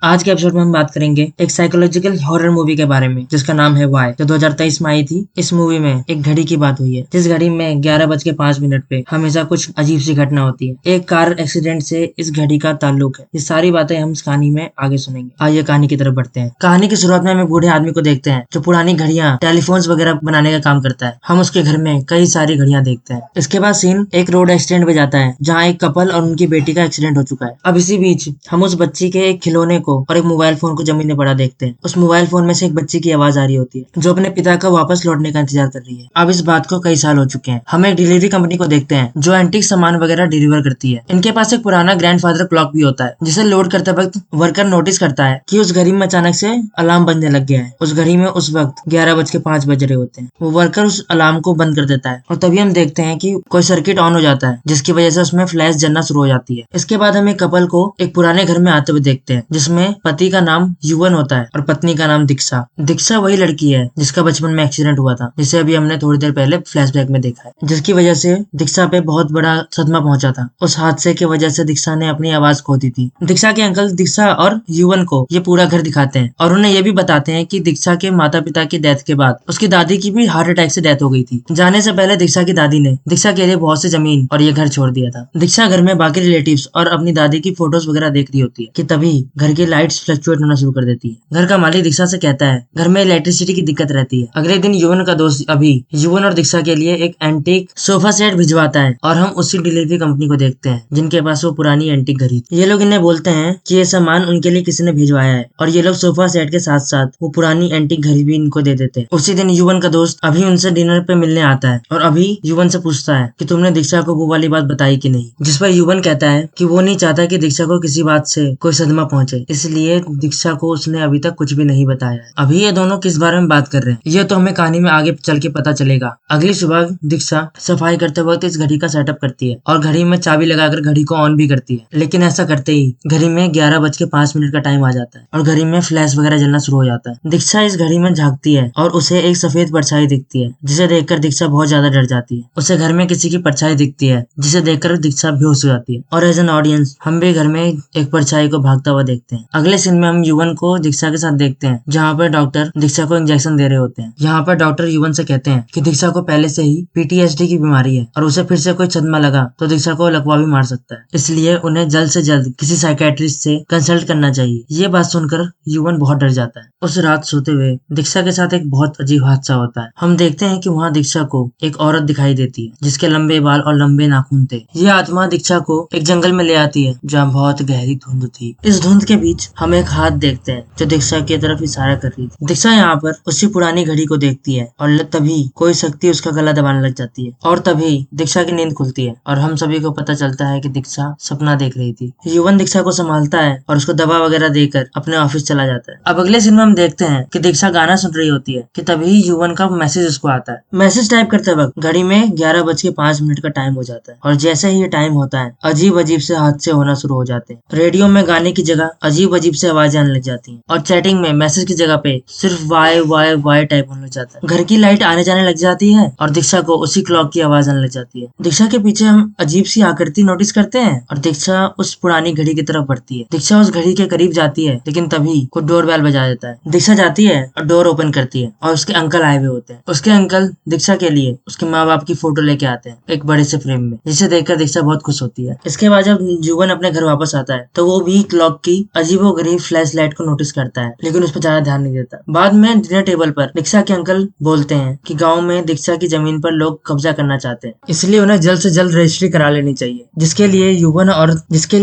आज के एपिसोड में हम बात करेंगे एक साइकोलॉजिकल हॉरर मूवी के बारे में जिसका नाम है वाई, जो 2023 में आई थी। इस मूवी में एक घड़ी की बात हुई है, जिस घड़ी में 11:05 पे हमेशा कुछ अजीब सी घटना होती है। एक कार एक्सीडेंट से इस घड़ी का ताल्लुक है। ये सारी बातें हम इस कहानी में आगे सुनेंगे। आइए कहानी की तरफ बढ़ते हैं। कहानी की शुरुआत में हमें बूढ़े आदमी को देखते हैं जो पुरानी घड़ियां, टेलीफोन्स वगैरह बनाने का काम करता है। हम उसके घर में कई सारी घड़ियां देखते हैं। इसके बाद सीन एक रोड एक्सीडेंट पे जाता है जहाँ एक कपल और उनकी बेटी का एक्सीडेंट हो चुका है। अब इसी बीच हम उस बच्ची के एक खिलौने को और एक मोबाइल फोन को जमीन में पड़ा देखते हैं। उस मोबाइल फोन में से एक बच्ची की आवाज आ रही होती है जो अपने पिता का वापस लौटने का इंतजार कर रही है। अब इस बात को कई साल हो चुके हैं। हम एक डिलीवरी कंपनी को देखते हैं जो एंटीक सामान वगैरह डिलीवर करती है। इनके पास एक पुराना ग्रैंडफादर क्लॉक भी होता है जिसे लोड करते वक्त वर्कर नोटिस करता है कि उस घड़ी में अचानक से अलार्म बजने लग गया है। उस घड़ी में उस वक्त 11:05 बज रहे होते हैं। वो वर्कर उस अलार्म को बंद कर देता है और तभी हम देखते हैं कि कोई सर्किट ऑन हो जाता है जिसकी वजह से उसमें फ्लैश जलना शुरू हो जाती है। इसके बाद हम एक कपल को एक पुराने घर में आते हुए देखते हैं जिसमें पति का नाम युवन होता है और पत्नी का नाम दीक्षा। दीक्षा वही लड़की है जिसका बचपन में एक्सीडेंट हुआ था, जिसे अभी हमने थोड़ी देर पहले फ्लैशबैक में देखा है, जिसकी वजह से दीक्षा पे बहुत बड़ा सदमा पहुंचा था। उस हादसे की वजह से दीक्षा ने अपनी आवाज खो दी थी। दीक्षा के अंकल दीक्षा और युवन को ये पूरा घर दिखाते हैं और उन्हें ये भी बताते हैं कि दीक्षा के माता पिता की डेथ के बाद उसकी दादी की भी हार्ट अटैक से डेथ हो गई थी। जाने से पहले दीक्षा की दादी ने दीक्षा के लिए बहुत सी जमीन और ये घर छोड़ दिया था। दीक्षा घर में बाकी रिलेटिव्स और अपनी दादी की फोटोज वगैरह देख रही होती है कि तभी घर की लाइट्स फ्लक्चुएट होना शुरू कर देती है। घर का मालिक दीक्षा से कहता है घर में इलेक्ट्रिसिटी की दिक्कत रहती है। अगले दिन युवन का दोस्त अभी युवन और दीक्षा के लिए एक एंटीक सोफा सेट भिजवाता है और हम उसी डिलीवरी कंपनी को देखते हैं जिनके पास वो पुरानी एंटीक घड़ी थी। ये लोग इन्हें बोलते हैं कि ये सामान उनके लिए किसी ने भिजवाया है और ये लोग सोफा सेट के साथ साथ वो पुरानी एंटीक घड़ी भी इनको दे देते हैं। उसी दिन युवन का दोस्त अभी उनसे डिनर पे मिलने आता है और अभी युवन से पूछता है कि तुमने दीक्षा को वो वाली बात बताई कि नहीं, जिस पर युवन कहता है कि वो नहीं चाहता कि दीक्षा को किसी बात से कोई सदमा पहुंचे, इसलिए दीक्षा को उसने अभी तक कुछ भी नहीं बताया है। अभी ये दोनों किस बारे में बात कर रहे हैं ये तो हमें कहानी में आगे चल के पता चलेगा। अगली सुबह दीक्षा सफाई करते वक्त इस घड़ी का सेटअप करती है और घड़ी में चाबी लगाकर घड़ी को ऑन भी करती है, लेकिन ऐसा करते ही घड़ी में 11:05 का टाइम आ जाता है और घड़ी में फ्लैश वगैरह जलना शुरू हो जाता है। दीक्षा इस घड़ी में झांकती है और उसे एक सफेद परछाई दिखती है जिसे देखकर दीक्षा बहुत ज्यादा डर जाती है। उसे घर में किसी की परछाई दिखती है जिसे देखकर दीक्षा बेहोश हो जाती है और एज एन ऑडियंस हम भी घर में एक परछाई को भागता हुआ देखते हैं। अगले सीन में हम युवन को दीक्षा के साथ देखते हैं जहाँ पर डॉक्टर दीक्षा को इंजेक्शन दे रहे होते हैं। यहाँ पर डॉक्टर युवन से कहते हैं कि दीक्षा को पहले से ही पीटीएसडी की बीमारी है और उसे फिर से कोई सदमा लगा तो दीक्षा को लकवा भी मार सकता है, इसलिए उन्हें जल्द से जल्द किसी साइकेट्रिस्ट से कंसल्ट करना चाहिए। ये बात सुनकर युवन बहुत डर जाता है। उस रात सोते हुए दीक्षा के साथ एक बहुत अजीब हादसा होता है। हम देखते हैं कि वहाँ दीक्षा को एक औरत दिखाई देती है जिसके लंबे बाल और लंबे नाखून थे। ये आत्मा दीक्षा को एक जंगल में ले आती है जहाँ बहुत गहरी धुंध थी। इस धुंध के बीच हम एक हाथ देखते हैं जो दीक्षा की तरफ इशारा कर रही थी। दीक्षा यहाँ पर उसी पुरानी घड़ी को देखती है और तभी कोई शक्ति उसका गला दबाने लग जाती है और तभी दीक्षा की नींद खुलती है और हम सभी को पता चलता है कि दीक्षा सपना देख रही थी। युवन दीक्षा को संभालता है और उसको दवा वगैरह देकर अपने ऑफिस चला जाता है। अब अगले सीन में हम देखते हैं कि दीक्षा गाना सुन रही होती है कि तभी युवन का मैसेज उसको आता है। मैसेज टाइप करते वक्त घड़ी में 11:05 का टाइम हो जाता है और जैसे ही ये टाइम होता है अजीब अजीब से हादसे होना शुरू हो जाते हैं। रेडियो में गाने की जगह अजीब अजीब से आवाजें आने लग जाती हैं और चैटिंग में मैसेज की जगह पे सिर्फ वाई वाई वाई टाइप होने लग जाता है। घर की लाइट आने जाने लग जाती है और दीक्षा को उसी क्लॉक की आवाज आने लग जाती है। दीक्षा के पीछे हम अजीब सी आकृति नोटिस करते हैं और दीक्षा उस पुरानी घड़ी की तरफ बढ़ती है। दीक्षा उस घड़ी के करीब जाती है लेकिन तभी कोई डोर बेल बजा देता है। दीक्षा जाती है और डोर ओपन करती है और उसके अंकल आए हुए होते हैं। उसके अंकल दीक्षा के लिए उसके माँ बाप की फोटो लेके आते हैं एक बड़े से फ्रेम में, जिसे देखकर दीक्षा बहुत खुश होती है। इसके बाद जब युवन अपने घर वापस आता है तो वो भी क्लॉक की अजीबोगरीब फ्लैश लाइट को नोटिस करता है लेकिन उस पर ज्यादा ध्यान नहीं देता। बाद में डिनर टेबल पर दीक्षा के अंकल बोलते हैं कि गांव में दीक्षा की जमीन पर लोग कब्जा करना चाहते हैं, इसलिए उन्हें जल्द से जल्द रजिस्ट्री करा लेनी चाहिए, जिसके लिए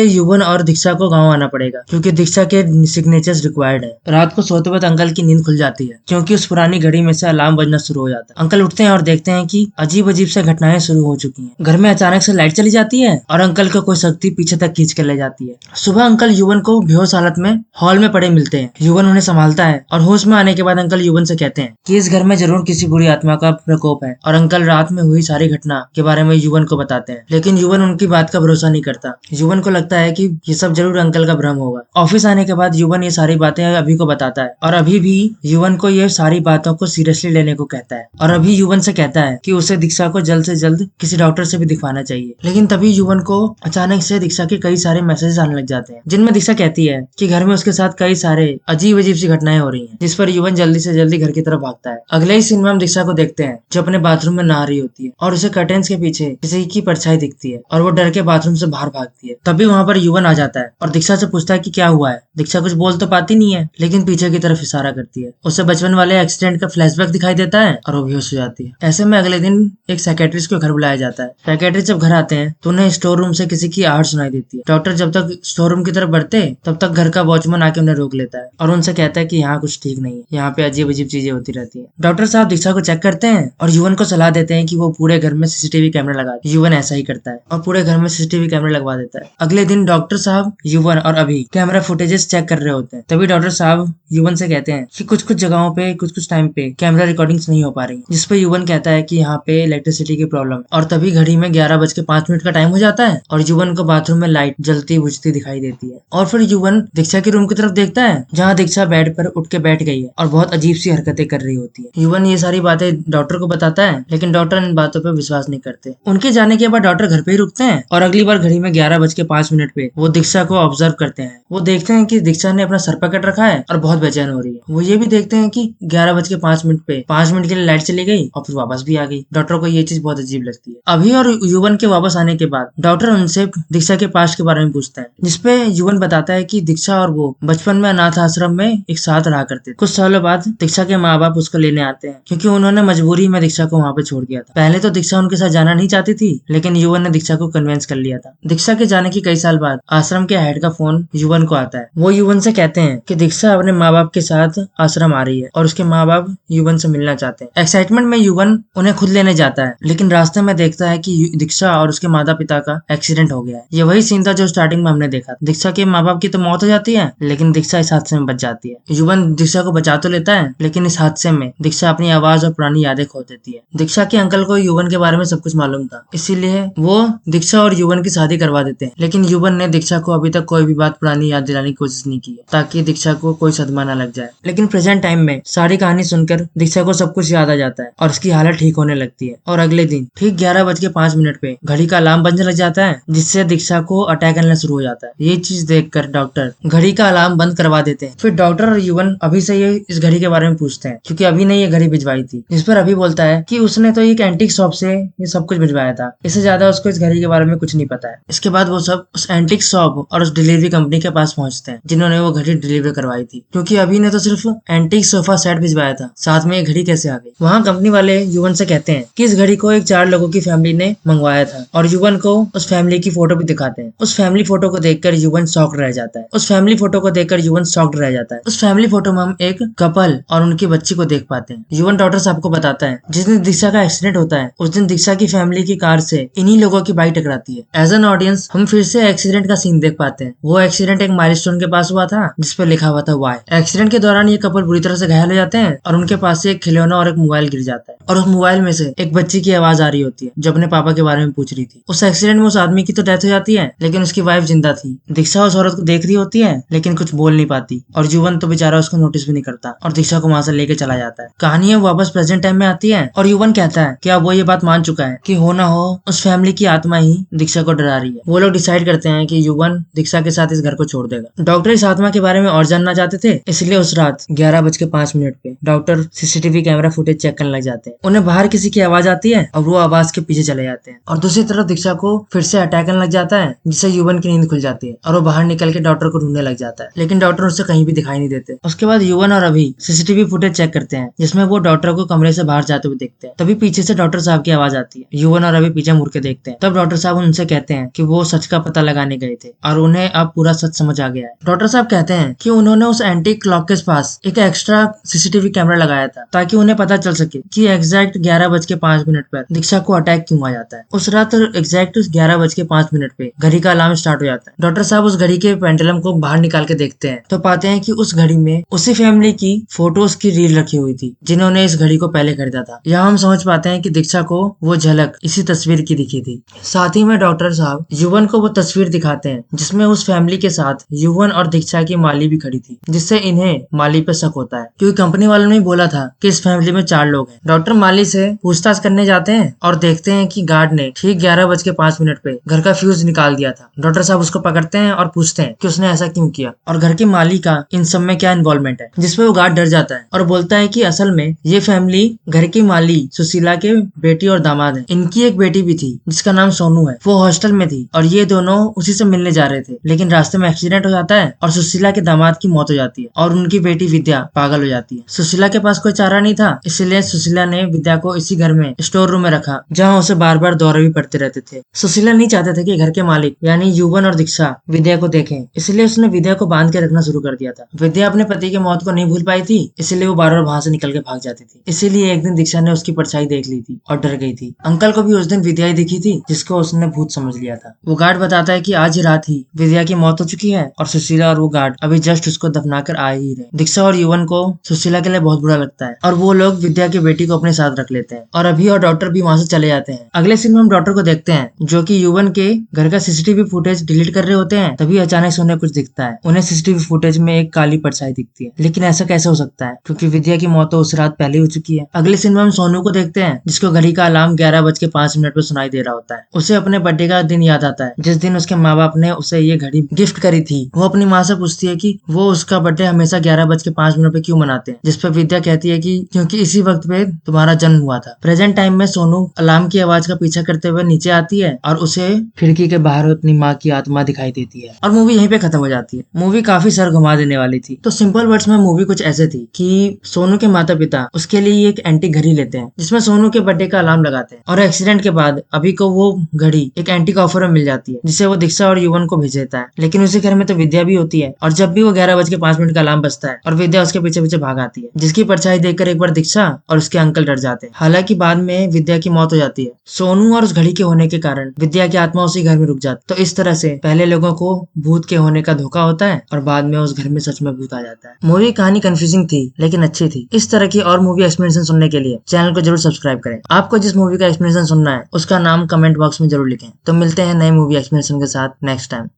युवन और दीक्षा को गाँव आना पड़ेगा क्योंकि दीक्षा के सिग्नेचर्स रिक्वायर्ड है। रात को सोते वक्त अंकल की नींद खुल जाती है क्योंकि उस पुरानी घड़ी में से अलार्म बजना शुरू हो जाता है। अंकल उठते हैं और देखते हैं कि अजीब अजीब से घटनाएं शुरू हो चुकी हैं। घर में अचानक से लाइट चली जाती है और अंकल को कोई शक्ति पीछे तक खींच के ले जाती है। सुबह अंकल युवन को बेहोश हालत में हॉल में पड़े मिलते हैं। युवन उन्हें संभालता है और होश में आने के बाद अंकल युवन से कहते हैं कि इस घर में जरूर किसी बुरी आत्मा का प्रकोप है और अंकल रात में हुई सारी घटना के बारे में युवन को बताते हैं, लेकिन युवन उनकी बात का भरोसा नहीं करता। युवन को लगता है कि ये सब जरूर अंकल का भ्रम होगा। ऑफिस आने के बाद युवन ये सारी बातें अभी को बताता है और अभी भी युवन को ये सारी बातों को सीरियसली लेने को कहता है और अभी युवन से कहता है कि उसे दीक्षा को जल्द से जल्द किसी डॉक्टर से भी दिखवाना चाहिए। लेकिन तभी युवन को अचानक से दीक्षा के कई सारे मैसेजेस आने लग जाते हैं जिनमें दीक्षा कहती है कि घर में उसके साथ कई सारे अजीब अजीब सी घटनाएं हो रही हैं, जिस पर युवन जल्दी से जल्दी घर की तरफ भागता है। अगले ही सीन में हम दीक्षा को देखते हैं जो अपने बाथरूम में नहा रही होती है और उसे कर्टेन्स के पीछे किसी की परछाई दिखती है और वो डर के बाथरूम से बाहर भागती है। तभी वहां पर युवन आ जाता है और दीक्षा से पूछता है कि क्या हुआ है। दीक्षा कुछ बोल तो पाती नहीं है, लेकिन पीछे की तरफ इशारा करती है। उसे बचपन वाले एक्सीडेंट का फ्लैशबैक दिखाई देता है और वो बेहोश हो जाती है। ऐसे में अगले दिन एक साइकेट्रिस्ट को घर बुलाया जाता है। साइकेट्रिस्ट जब घर आते हैं तो उन्हें स्टोर रूम से किसी की आहट सुनाई देती है। डॉक्टर जब तक स्टोर रूम की तरफ बढ़ते तब तक घर का वॉचमैन आके उन्हें रोक लेता है और उनसे कहता है कि यहाँ कुछ ठीक नहीं है, यहाँ पे अजीब अजीब चीजें होती रहती है। डॉक्टर साहब दीक्षा को चेक करते हैं और युवन को सलाह देते हैं कि वो पूरे घर में सीसीटीवी कैमरा लगा दे। युवन ऐसा ही करता है और पूरे घर में सीसीटीवी कैमरा लगवा देता है। अगले दिन डॉक्टर साहब, युवन और अभी कैमरा फुटेजेस चेक कर रहे होते हैं। तभी डॉक्टर साहब युवन से कहते हैं कि कुछ कुछ जगहों पे कुछ टाइम पे कैमरा रिकॉर्डिंग्स नहीं हो पा रही, जिसपे युवन कहता है कि यहाँ पे इलेक्ट्रिसिटी की प्रॉब्लम। और तभी घड़ी में 11:05 का टाइम हो जाता है और युवन को बाथरूम में लाइट जलती बुझती दिखाई देती है। और फिर युवन दीक्षा के रूम की तरफ देखता है जहाँ दीक्षा बेड पर उठ के बैठ गई है और बहुत अजीब सी हरकतें कर रही होती है। युवन ये सारी बातें डॉक्टर को बताता है, लेकिन डॉक्टर इन बातों पर विश्वास नहीं करते। उनके जाने के बाद डॉक्टर घर पे ही रुकते हैं और अगली बार घड़ी में 11:05 पे वो दीक्षा को ऑब्जर्व करते हैं। वो देखते हैं कि दीक्षा ने अपना सर पकड़ रखा है और बहुत बेचैन हो रही है। वो ये भी देखते हैं कि 11:05 पे 5 मिनट के लिए लाइट चली गई और फिर वापस भी आ गई। डॉक्टर को ये चीज बहुत अजीब लगती है। अभी और युवन के वापस आने के बाद डॉक्टर उनसे दीक्षा के पास्ट के बारे में पूछते हैं, जिसपे युवन बताता है कि दीक्षा और वो बचपन में अनाथ आश्रम में एक साथ रहा करते थे। कुछ सालों बाद दीक्षा के माँ बाप उसको लेने आते हैं क्योंकि उन्होंने मजबूरी में दीक्षा को वहाँ पे छोड़ दिया था। पहले तो दीक्षा उनके साथ जाना नहीं चाहती थी, लेकिन युवन ने दीक्षा को कन्विंस कर लिया था। दीक्षा के जाने के कई साल बाद आश्रम के हेड का फोन युवन को आता है। वो युवन से कहते हैं कि दीक्षा अपने माँ बाप के साथ आश्रम आ रही है और उसके माँ बाप युवन से मिलना चाहते हैं। एक्साइटमेंट में युवन उन्हें खुद लेने जाता है, लेकिन रास्ते में देखता है कि दीक्षा और उसके माता पिता का एक्सीडेंट हो गया है। ये वही सीन था जो स्टार्टिंग में हमने देखा। दीक्षा के माँ बाप की तो मौत हो जाती है, लेकिन दीक्षा इस हादसे में बच जाती है। युवन दीक्षा को बचा तो लेता है, लेकिन इस हादसे में दीक्षा अपनी आवाज और पुरानी यादें खो देती है। दीक्षा के अंकल को युवन के बारे में सब कुछ मालूम था, इसीलिए वो दीक्षा और युवन की शादी करवा देते हैं। लेकिन युवन ने दीक्षा को अभी तक कोई भी बात पुरानी याद दिलाने की कोशिश नहीं की है, ताकि दीक्षा को कोई सदमा न लग जाए। लेकिन प्रेजेंट टाइम में सारी कहानी सुनकर दीक्षा को सब कुछ याद आ जाता है और उसकी हालत ठीक होने लगती है। और अगले दिन ठीक 11:05 पे घड़ी का अलार्म बजने लग जाता है, जिससे दीक्षा को अटैक आना शुरू हो जाता है। ये चीज देखकर डॉक्टर घड़ी का अलार्म बंद करवा देते हैं। फिर डॉक्टर और युवन अभी से ये इस घड़ी के बारे में पूछते हैं, क्योंकि अभी ने ये घड़ी भिजवाई थी। जिस पर अभी बोलता है कि उसने तो एक एंटीक शॉप से ये सब कुछ भिजवाया था, इससे ज्यादा उसको इस घड़ी के बारे में कुछ नहीं पता है। इसके बाद वो सब उस एंटीक शॉप और उस डिलीवरी कंपनी के पास पहुंचते हैं जिन्होंने वो घड़ी डिलीवर करवाई थी, क्योंकि अभी ने तो सिर्फ एंटीक सोफा सेट भिजवाया था, साथ में ये घड़ी कैसे आ गई। वहाँ कंपनी वाले युवन से कहते हैं कि इस घड़ी को एक 4 लोगों की फैमिली ने मंगवाया था और युवन को उस फैमिली की फोटो भी दिखाते हैं। उस फैमिली फोटो को देखकर युवन शॉक्ड रह जाता है। उस फैमिली फोटो को देखकर युवन शॉक्ड रह जाता है। उस फैमिली फोटो में हम एक कपल और उनकी बच्ची को देख पाते हैं। युवन डॉक्टर साहब को बताता है जिस दिन दीक्षा का एक्सीडेंट होता है उस दिन दीक्षा की फैमिली की कार से इन्हीं लोगों की बाइक टकराती है। एज एन ऑडियंस हम फिर से एक्सीडेंट का सीन देख पाते हैं। वो एक्सीडेंट एक माइलस्टोन के पास हुआ था जिसपे लिखा हुआ था वाई। एक्सीडेंट के दौरान ये कपल बुरी तरह से घायल हो जाते हैं और उनके पास से एक खिलौना और एक मोबाइल गिर जाता है और उस मोबाइल में से एक बच्ची की आवाज आ रही होती है जो अपने पापा के बारे में पूछ रही थी। उस एक्सीडेंट में उस आदमी की तो डेथ हो जाती है, लेकिन उसकी वाइफ जिंदा थी। दीक्षा उस औरत को देख रही होती है लेकिन कुछ बोल नहीं पाती और युवन तो बेचारा उसको नोटिस भी नहीं करता और दीक्षा को वहां से लेके चला जाता है। कहानी वापस प्रेजेंट टाइम में आती है और युवन कहता है कि अब वो ये बात मान चुका है कि हो ना हो उस फैमिली की आत्मा ही दीक्षा को डरा रही है। वो लोग डिसाइड करते हैं कि युवन दीक्षा के साथ इस घर को छोड़ देगा। डॉक्टर इस आत्मा के बारे में और जानना चाहते थे, इसलिए उस रात 11:05 पे doctor CCTV camera footage check करने लग जाते हैं। उन्हें बाहर किसी की आवाज आती है और वो आवाज के पीछे चले जाते हैं और दूसरी तरफ दीक्षा को फिर से अटैक आने लग जाता है, जिससे युवन की नींद खुल जाती है और वो बाहर निकल के डॉक्टर को ढूंढने लग जाता है, लेकिन डॉक्टर उससे कहीं भी दिखाई नहीं देते। उसके बाद युवन और अभी सीसीटीवी फुटेज चेक करते हैं जिसमें वो डॉक्टर को कमरे से बाहर जाते हुए देखते हैं। तभी पीछे से डॉक्टर साहब की आवाज आती है। युवन और अभी पीछे मुड़ के देखते हैं। तब डॉक्टर साहब उनसे कहते हैं कि वो सच का पता लगाने गए थे और उन्हें अब पूरा सच समझ आ गया है। डॉक्टर साहब कहते हैं कि उन्होंने उस एंटीक क्लॉक के पास एक एक्स्ट्रा सीसीटीवी कैमरा लगाया था ताकि उन्हें पता चल सके कि एग्जैक्ट 11:05 पर दीक्षा को अटैक क्यों आ जाता है। उस रात एग्जैक्ट 11:05 पे घड़ी का अलार्म स्टार्ट हो जाता है। डॉक्टर साहब उस घड़ी के पेंडुलम को बाहर निकाल के देखते हैं तो पाते हैं कि उस घड़ी में उसी फैमिली की फोटोज की रील रखी हुई थी जिन्होंने इस घड़ी को पहले खरीदा था। यहाँ हम समझ पाते हैं कि दीक्षा को वो झलक इसी तस्वीर की दिखी थी। साथ ही में डॉक्टर साहब युवन को वो तस्वीर दिखाते हैं जिसमें उस फैमिली के साथ युवन और दीक्षा की माली भी खड़ी थी, जिससे इन्हें माली पे शक होता है क्योंकि कंपनी वालों ने बोला था कि इस फैमिली में 4 लोग हैं। डॉक्टर माली से पूछताछ करने जाते हैं और देखते हैं कि गार्ड ने ठीक 11:05 पे घर का फ्यूज निकाल दिया था। डॉक्टर साहब उसको पकड़ते हैं और पूछते हैं कि उसने ऐसा क्यों किया और घर के मालिक का इन सब में क्या इन्वॉल्वमेंट है, जिसपे वो गार्ड डर जाता है और बोलता है कि असल में ये फैमिली घर की माली सुशीला के बेटी और दामाद है। इनकी एक बेटी भी थी जिसका नाम सोनू है, वो हॉस्टल में थी और ये दोनों उसी से मिलने जा रहे थे, लेकिन रास्ते में एक्सीडेंट हो जाता है और सुशीला के दामाद की मौत हो जाती है और उनकी बेटी विद्या पागल हो जाती है। सुशीला के पास कोई चारा नहीं था, इसलिए सुशीला ने विद्या को इसी घर में स्टोर रूम में रखा जहाँ उसे बार बार दौरे भी पड़ते रहते थे। सुशीला नहीं चाहते थे कि घर के मालिक यानी युवन और दीक्षा विद्या को देखें, इसलिए उसने विद्या को बांध के रखना शुरू कर दिया था। विद्या अपने पति की मौत को नहीं भूल पाई थी, इसलिए वो बार बार वहां से निकल के भाग जाती थी। इसीलिए एक दिन दीक्षा ने उसकी परछाई देख ली थी और डर गई थी। अंकल को भी उस दिन विद्या ही दिखी थी जिसको उसने भूत समझ लिया था। वो गार्ड बताता है कि आज ही रात ही विद्या की मौत हो चुकी है और सुशीला और वो गार्ड अभी जस्ट उसको दफना कर आ ही रहे। दीक्षा और युवन को सुशीला के लिए बहुत बुरा लगता है और वो लोग विद्या की बेटी को अपने साथ रख लेते हैं और अभी और डॉक्टर भी वहां से चले जाते हैं। अगले सीन में हम डॉक्टर को देखते हैं जो कि युवन के घर का सीसीटीवी फुटेज डिलीट कर रहे होते हैं। तभी अचानक से उन्हें कुछ दिखता है। उन्हें सीसीटीवी फुटेज में एक काली परछाई दिखती है, लेकिन ऐसा कैसे हो सकता है क्योंकि विद्या की मौत तो उस रात पहले हो चुकी है। अगले सीन में हम सोनू को देखते हैं जिसको घड़ी का अलार्म 11:05 पे सुनाई दे रहा होता है। उसे अपने बर्थडे का दिन याद आता है जिस दिन उसके माँ बाप ने उसे ये घड़ी गिफ्ट करी थी। वो अपनी माँ से पूछती है कि वो उसका बर्थडे हमेशा 11:05 पे क्यों मनाते हैं, जिसपे विद्या कहती है कि क्योंकि इसी वक्त पे तुम्हारा जन्म हुआ था। प्रेजेंट टाइम में सोनू अलार्म की आवाज का पीछा करते हुए नीचे आती है और उसे खिड़की के बाहर अपनी माँ की आत्मा दिखाई देती है और मूवी यहीं पे खत्म हो जाती है। मूवी काफी सर घुमा देने वाली थी। तो सिंपल वर्ड्स में मूवी कुछ ऐसे थी कि सोनू के माता पिता उसके लिए एक एंटीक घड़ी लेते हैं जिसमें सोनू के बर्थडे का अलार्म लगाते हैं और एक्सीडेंट के बाद अभी को वो घड़ी एक एंटीक ऑफर में मिल जाती है जिसे वो दीक्षा और युवन को भेज देता है। लेकिन उसी घर में तो विद्या भी होती है और जब भी वो 11:05 का अलार्म बजता है और विद्या उसके पीछे पीछे भाग आती है, जिसकी परछाई देखकर एक बार दीक्षा और उसके अंकल डर जाते हैं। हालांकि बाद में विद्या की मौत हो जाती है। सोनू और उस घड़ी के होने के कारण विद्या की आत्मा उसी घर में रुक जाती है। तो इस तरह से पहले लोगों को भूत के होने का धोखा होता है और बाद में उस घर में सच में भूत आ जाता है। मूवी कहानी कंफ्यूजिंग थी लेकिन अच्छी थी। इस तरह की और मूवी एक्सप्लेनेशन सुनने के लिए चैनल को जरूर सब्सक्राइब करें। आपको जिस मूवी का एक्सप्लेनेशन सुनना है उसका नाम कमेंट बॉक्स में जरूर लिखें। तो मिलते हैं नए मूवी एक्सप्लेनेशन के साथ नेक्स्ट टाइम।